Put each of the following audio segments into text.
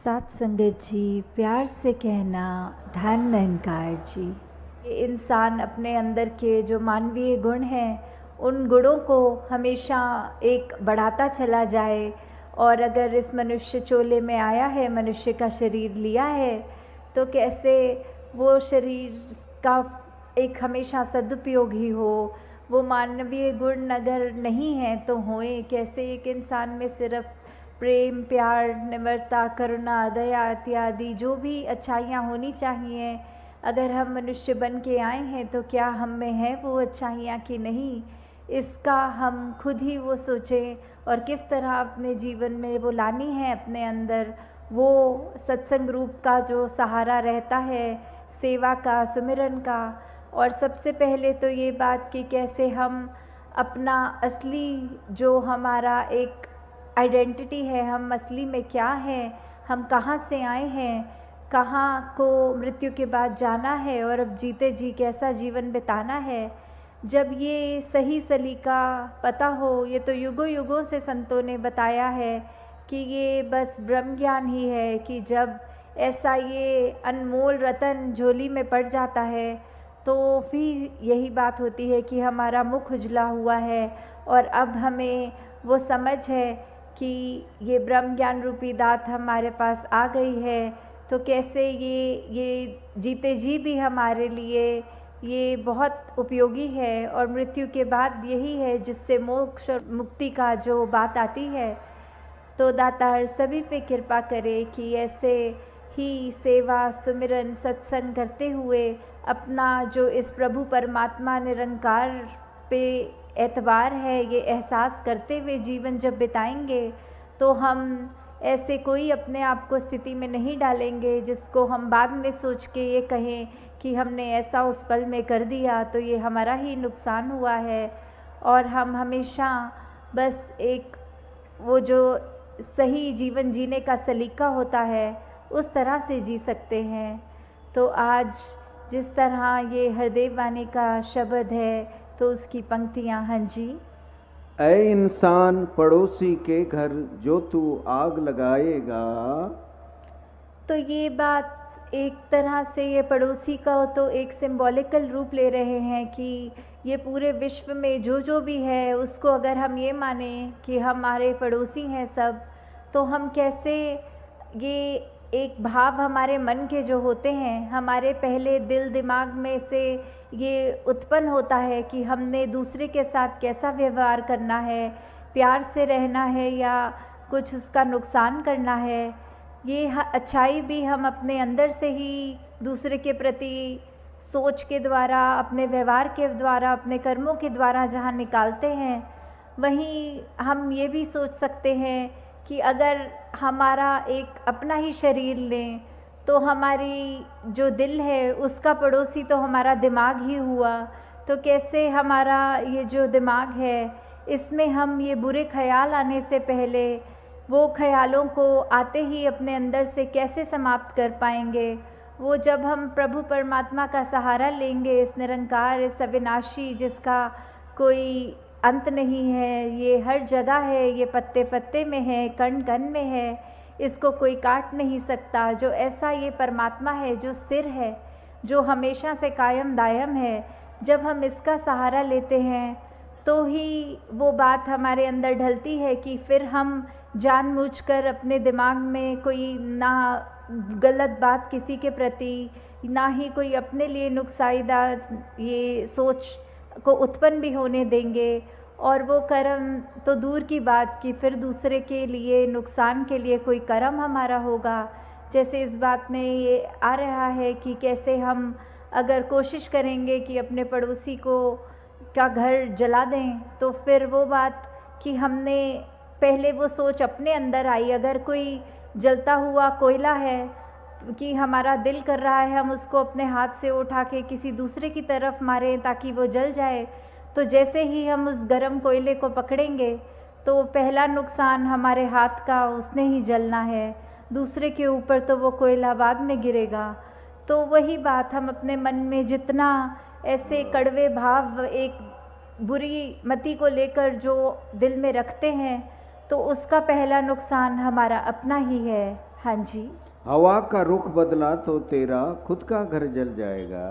सात संगत जी, प्यार से कहना धन अहंकार जी। ये इंसान अपने अंदर के जो मानवीय गुण हैं उन गुणों को हमेशा एक बढ़ाता चला जाए। और अगर इस मनुष्य चोले में आया है, मनुष्य का शरीर लिया है, तो कैसे वो शरीर का एक हमेशा सदुपयोग ही हो। वो मानवीय गुण अगर नहीं है तो होए कैसे। एक इंसान में सिर्फ प्रेम, प्यार, निम्रता, करुणा, दया इत्यादि जो भी अच्छाइयाँ होनी चाहिए, अगर हम मनुष्य बन के आए हैं तो क्या हम में है वो अच्छाइयाँ कि नहीं, इसका हम खुद ही वो सोचें। और किस तरह अपने जीवन में वो लानी है अपने अंदर, वो सत्संग रूप का जो सहारा रहता है, सेवा का, सुमिरन का। और सबसे पहले तो ये बात कि कैसे हम अपना असली जो हमारा एक आइडेंटिटी है, हम असली में क्या हैं, हम कहाँ से आए हैं, कहाँ को मृत्यु के बाद जाना है और अब जीते जी कैसा जीवन बिताना है। जब ये सही सलीका पता हो, ये तो युगों युगों से संतों ने बताया है कि ये बस ब्रह्म ज्ञान ही है कि जब ऐसा ये अनमोल रतन झोली में पड़ जाता है तो फिर यही बात होती है कि हमारा मुख उजला हुआ है और अब हमें वो समझ है कि ये ब्रह्म ज्ञान रूपी दात हमारे पास आ गई है। तो कैसे ये जीते जी भी हमारे लिए ये बहुत उपयोगी है और मृत्यु के बाद यही है जिससे मोक्ष और मुक्ति का जो बात आती है। तो दातार सभी पे कृपा करे कि ऐसे ही सेवा, सुमिरन, सत्संग करते हुए अपना जो इस प्रभु परमात्मा निरंकार पे एतबार है ये एहसास करते हुए जीवन जब बिताएंगे तो हम ऐसे कोई अपने आप को स्थिति में नहीं डालेंगे जिसको हम बाद में सोच के ये कहें कि हमने ऐसा उस पल में कर दिया तो ये हमारा ही नुकसान हुआ है। और हम हमेशा बस एक वो जो सही जीवन जीने का सलीका होता है उस तरह से जी सकते हैं। तो आज जिस तरह ये हरदेव वाणी का शब्द है तो उसकी पंक्तियाँ। हाँ जी। ऐ इंसान पड़ोसी के घर जो तू आग लगाएगा। तो ये बात एक तरह से ये पड़ोसी का तो एक सिंबॉलिकल रूप ले रहे हैं कि ये पूरे विश्व में जो जो भी है उसको अगर हम ये माने कि हमारे पड़ोसी हैं सब, तो हम कैसे ये एक भाव हमारे मन के जो होते हैं, हमारे पहले दिल दिमाग में से ये उत्पन्न होता है कि हमने दूसरे के साथ कैसा व्यवहार करना है, प्यार से रहना है या कुछ उसका नुकसान करना है। ये अच्छाई भी हम अपने अंदर से ही दूसरे के प्रति सोच के द्वारा, अपने व्यवहार के द्वारा, अपने कर्मों के द्वारा जहाँ निकालते हैं, वहीं हम ये भी सोच सकते हैं कि अगर हमारा एक अपना ही शरीर लें तो हमारी जो दिल है उसका पड़ोसी तो हमारा दिमाग ही हुआ। तो कैसे हमारा ये जो दिमाग है इसमें हम ये बुरे ख्याल आने से पहले वो ख्यालों को आते ही अपने अंदर से कैसे समाप्त कर पाएंगे। वो जब हम प्रभु परमात्मा का सहारा लेंगे, इस निरंकार, इस अविनाशी जिसका कोई अंत नहीं है, ये हर जगह है, ये पत्ते पत्ते में है, कण कण में है, इसको कोई काट नहीं सकता। जो ऐसा ये परमात्मा है जो स्थिर है, जो हमेशा से कायम दायम है, जब हम इसका सहारा लेते हैं तो ही वो बात हमारे अंदर ढलती है कि फिर हम जानबूझकर अपने दिमाग में कोई ना गलत बात किसी के प्रति, ना ही कोई अपने लिए नुकसानदायक ये सोच को उत्पन्न भी होने देंगे। और वो कर्म तो दूर की बात कि फिर दूसरे के लिए नुकसान के लिए कोई कर्म हमारा होगा। जैसे इस बात में ये आ रहा है कि कैसे हम अगर कोशिश करेंगे कि अपने पड़ोसी को का घर जला दें तो फिर वो बात कि हमने पहले वो सोच अपने अंदर आई। अगर कोई जलता हुआ कोयला है कि हमारा दिल कर रहा है हम उसको अपने हाथ से उठा के किसी दूसरे की तरफ मारें ताकि वो जल जाए, तो जैसे ही हम उस गर्म कोयले को पकड़ेंगे तो पहला नुकसान हमारे हाथ का, उसने ही जलना है, दूसरे के ऊपर तो वो कोयला बाद में गिरेगा। तो वही बात हम अपने मन में जितना ऐसे कड़वे भाव एक बुरी मति को लेकर जो दिल में रखते हैं तो उसका पहला नुकसान हमारा अपना ही है। हाँ जी। हवा का रुख बदला तो तेरा खुद का घर जल जाएगा।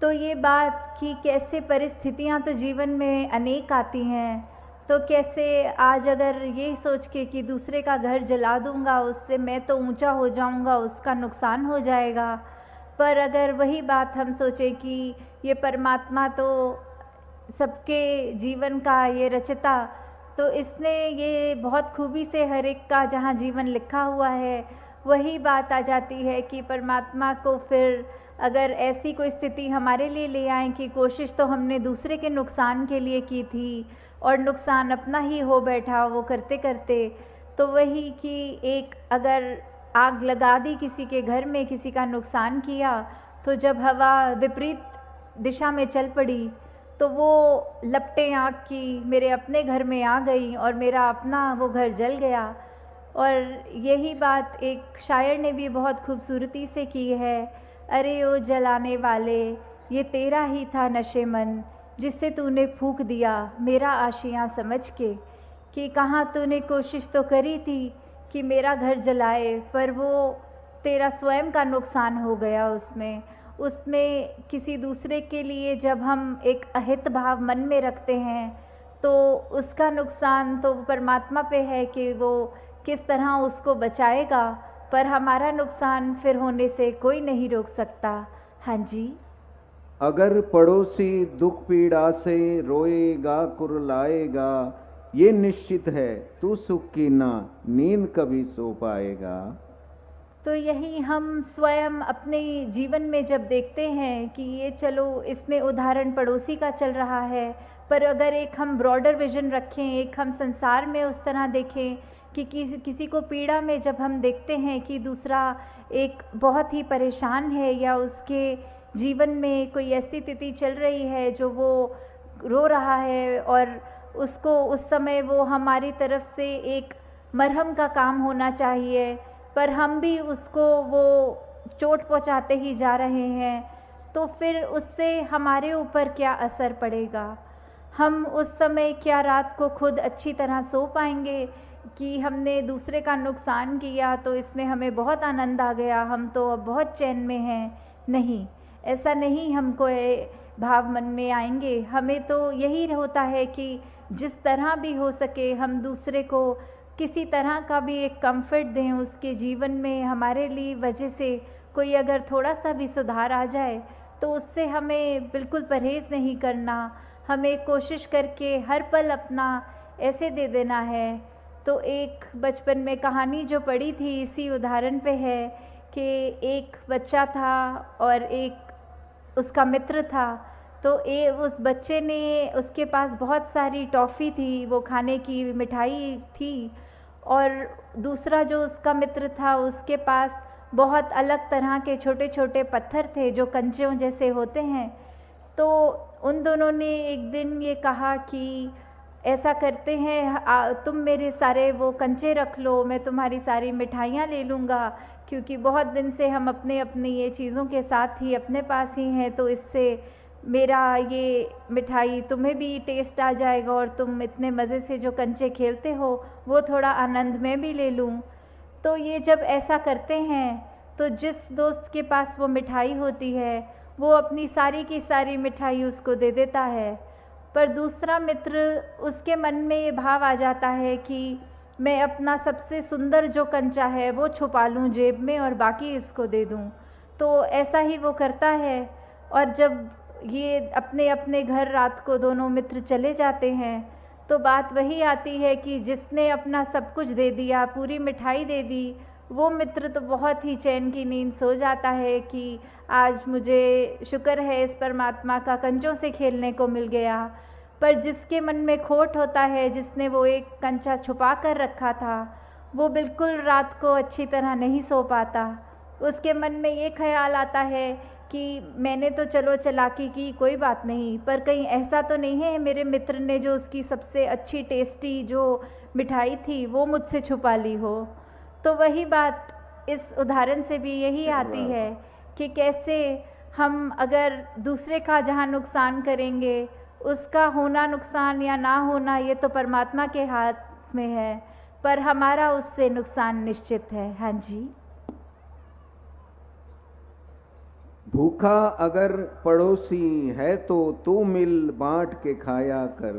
तो ये बात कि कैसे परिस्थितियां तो जीवन में अनेक आती हैं, तो कैसे आज अगर ये सोच के कि दूसरे का घर जला दूंगा, उससे मैं तो ऊंचा हो जाऊंगा, उसका नुकसान हो जाएगा। पर अगर वही बात हम सोचें कि ये परमात्मा तो सबके जीवन का ये रचता, तो इसने ये बहुत खूबी से हर एक का जहाँ जीवन लिखा हुआ है, वही बात आ जाती है कि परमात्मा को फिर अगर ऐसी कोई स्थिति हमारे लिए ले आए कि कोशिश तो हमने दूसरे के नुकसान के लिए की थी और नुकसान अपना ही हो बैठा वो करते करते, तो वही कि एक अगर आग लगा दी किसी के घर में, किसी का नुकसान किया, तो जब हवा विपरीत दिशा में चल पड़ी तो वो लपटें आग की मेरे अपने घर में आ गई और मेरा अपना वो घर जल गया। और यही बात एक शायर ने भी बहुत खूबसूरती से की है, अरे ओ जलाने वाले ये तेरा ही था नशेमन, जिससे तूने फूंक दिया मेरा आशियाँ समझ के। कि कहाँ तूने कोशिश तो करी थी कि मेरा घर जलाए, पर वो तेरा स्वयं का नुकसान हो गया। उसमें किसी दूसरे के लिए जब हम एक अहित भाव मन में रखते हैं, तो उसका नुकसान तो परमात्मा पे है कि वो किस तरह उसको बचाएगा, पर हमारा नुकसान फिर होने से कोई नहीं रोक सकता। हाँ जी। अगर पड़ोसी दुख पीड़ा से रोएगा कुरलाएगा, ये निश्चित है तू सुख की ना नींद कभी सो पाएगा। तो यही हम स्वयं अपने जीवन में जब देखते हैं कि ये चलो इसमें उदाहरण पड़ोसी का चल रहा है, पर अगर एक हम ब्रॉडर विजन रखें, एक हम संसार में उस तरह देखें कि किसी को पीड़ा में जब हम देखते हैं कि दूसरा एक बहुत ही परेशान है या उसके जीवन में कोई ऐसी स्थिति चल रही है जो वो रो रहा है, और उसको उस समय वो हमारी तरफ से एक मरहम का काम होना चाहिए, पर हम भी उसको वो चोट पहुंचाते ही जा रहे हैं, तो फिर उससे हमारे ऊपर क्या असर पड़ेगा। हम उस समय क्या रात को खुद अच्छी तरह सो पाएंगे कि हमने दूसरे का नुकसान किया तो इसमें हमें बहुत आनंद आ गया, हम तो अब बहुत चैन में हैं? नहीं, ऐसा नहीं हमको भाव मन में आएंगे। हमें तो यही होता है कि जिस तरह भी हो सके हम दूसरे को किसी तरह का भी एक कंफर्ट दें, उसके जीवन में हमारे लिए वजह से कोई अगर थोड़ा सा भी सुधार आ जाए तो उससे हमें बिल्कुल परहेज़ नहीं करना, हमें कोशिश करके हर पल अपना ऐसे दे देना है। तो एक बचपन में कहानी जो पढ़ी थी इसी उदाहरण पे है कि एक बच्चा था और एक उसका मित्र था। तो उस बच्चे ने, उसके पास बहुत सारी टॉफ़ी थी, वो खाने की मिठाई थी, और दूसरा जो उसका मित्र था उसके पास बहुत अलग तरह के छोटे छोटे पत्थर थे जो कंचों जैसे होते हैं। तो उन दोनों ने एक दिन ये कहा कि ऐसा करते हैं, तुम मेरे सारे वो कंचे रख लो, मैं तुम्हारी सारी मिठाइयाँ ले लूँगा, क्योंकि बहुत दिन से हम अपने अपनी ये चीज़ों के साथ ही अपने पास ही हैं, तो इससे मेरा ये मिठाई तुम्हें भी टेस्ट आ जाएगा और तुम इतने मज़े से जो कंचे खेलते हो वो थोड़ा आनंद मैं भी ले लूँ। तो ये जब ऐसा करते हैं तो जिस दोस्त के पास वो मिठाई होती है वो अपनी सारी की सारी मिठाई उसको दे देता है, पर दूसरा मित्र, उसके मन में ये भाव आ जाता है कि मैं अपना सबसे सुंदर जो कंचा है वो छुपा लूँ जेब में और बाकी इसको दे दूँ। तो ऐसा ही वो करता है, और जब ये अपने अपने घर रात को दोनों मित्र चले जाते हैं तो बात वही आती है कि जिसने अपना सब कुछ दे दिया, पूरी मिठाई दे दी, वो मित्र तो बहुत ही चैन की नींद सो जाता है कि आज मुझे शुक्र है इस परमात्मा का कंचों से खेलने को मिल गया। पर जिसके मन में खोट होता है, जिसने वो एक कंचा छुपा कर रखा था, वो बिल्कुल रात को अच्छी तरह नहीं सो पाता। उसके मन में ये ख्याल आता है कि मैंने तो चलो चालाकी की, कोई बात नहीं, पर कहीं ऐसा तो नहीं है मेरे मित्र ने जो उसकी सबसे अच्छी टेस्टी जो मिठाई थी वो मुझसे छुपा ली हो। तो वही बात इस उदाहरण से भी यही आती है कि कैसे हम अगर दूसरे का जहाँ नुकसान करेंगे, उसका होना नुकसान या ना होना ये तो परमात्मा के हाथ में है, पर हमारा उससे नुकसान निश्चित है। हाँ जी। भूखा अगर पड़ोसी है तो तू मिल बांट के खाया कर।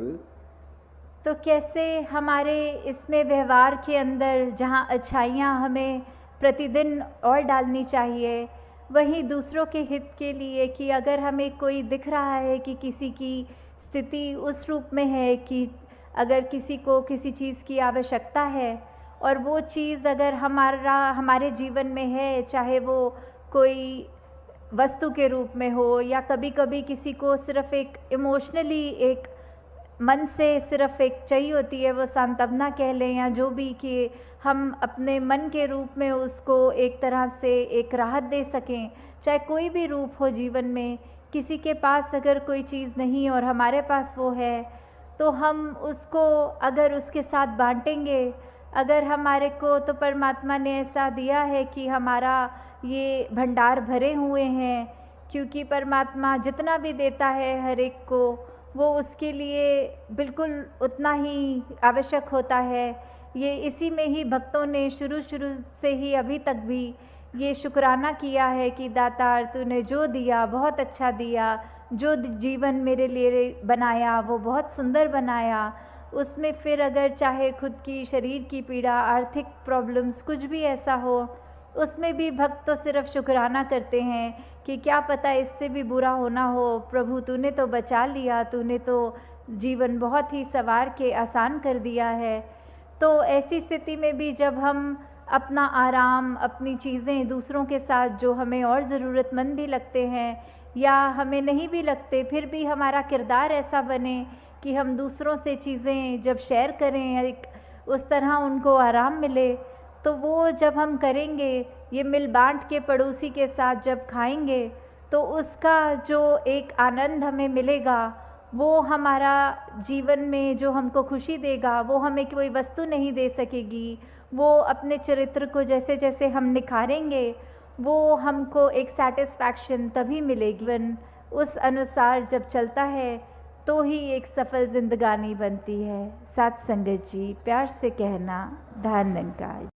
तो कैसे हमारे इसमें व्यवहार के अंदर जहाँ अच्छाइयाँ हमें प्रतिदिन और डालनी चाहिए, वहीं दूसरों के हित के लिए कि अगर हमें कोई दिख रहा है कि किसी की स्थिति उस रूप में है कि अगर किसी को किसी चीज़ की आवश्यकता है और वो चीज़ अगर हमारे जीवन में है, चाहे वो कोई वस्तु के रूप में हो या कभी कभी किसी को सिर्फ एक इमोशनली एक मन से सिर्फ एक चाहिए होती है, वो सांत्वना कह लें या जो भी, कि हम अपने मन के रूप में उसको एक तरह से एक राहत दे सकें। चाहे कोई भी रूप हो जीवन में, किसी के पास अगर कोई चीज़ नहीं और हमारे पास वो है, तो हम उसको अगर उसके साथ बांटेंगे, अगर हमारे को तो परमात्मा ने ऐसा दिया है कि हमारा ये भंडार भरे हुए हैं, क्योंकि परमात्मा जितना भी देता है हर एक को, वो उसके लिए बिल्कुल उतना ही आवश्यक होता है। ये इसी में ही भक्तों ने शुरू से ही अभी तक भी ये शुक्राना किया है कि दातार तूने जो दिया बहुत अच्छा दिया, जो जीवन मेरे लिए बनाया वो बहुत सुंदर बनाया। उसमें फिर अगर चाहे खुद की शरीर की पीड़ा, आर्थिक प्रॉब्लम्स, कुछ भी ऐसा हो, उसमें भी भक्त तो सिर्फ शुक्राना करते हैं कि क्या पता इससे भी बुरा होना हो, प्रभु तूने तो बचा लिया, तूने तो जीवन बहुत ही संवार के आसान कर दिया है। तो ऐसी स्थिति में भी जब हम अपना आराम, अपनी चीज़ें दूसरों के साथ जो हमें और ज़रूरतमंद भी लगते हैं या हमें नहीं भी लगते, फिर भी हमारा किरदार ऐसा बने कि हम दूसरों से चीज़ें जब शेयर करें, एक उस तरह उनको आराम मिले, तो वो जब हम करेंगे, ये मिल बांट के पड़ोसी के साथ जब खाएंगे, तो उसका जो एक आनंद हमें मिलेगा, वो हमारा जीवन में जो हमको खुशी देगा, वो हमें कोई वस्तु नहीं दे सकेगी। वो अपने चरित्र को जैसे जैसे हम निखारेंगे, वो हमको एक सैटिस्फैक्शन तभी मिलेगी। उस अनुसार जब चलता है तो ही एक सफल जिंदगानी बनती है। साथ संगत जी, प्यार से कहना, धन निरंकार।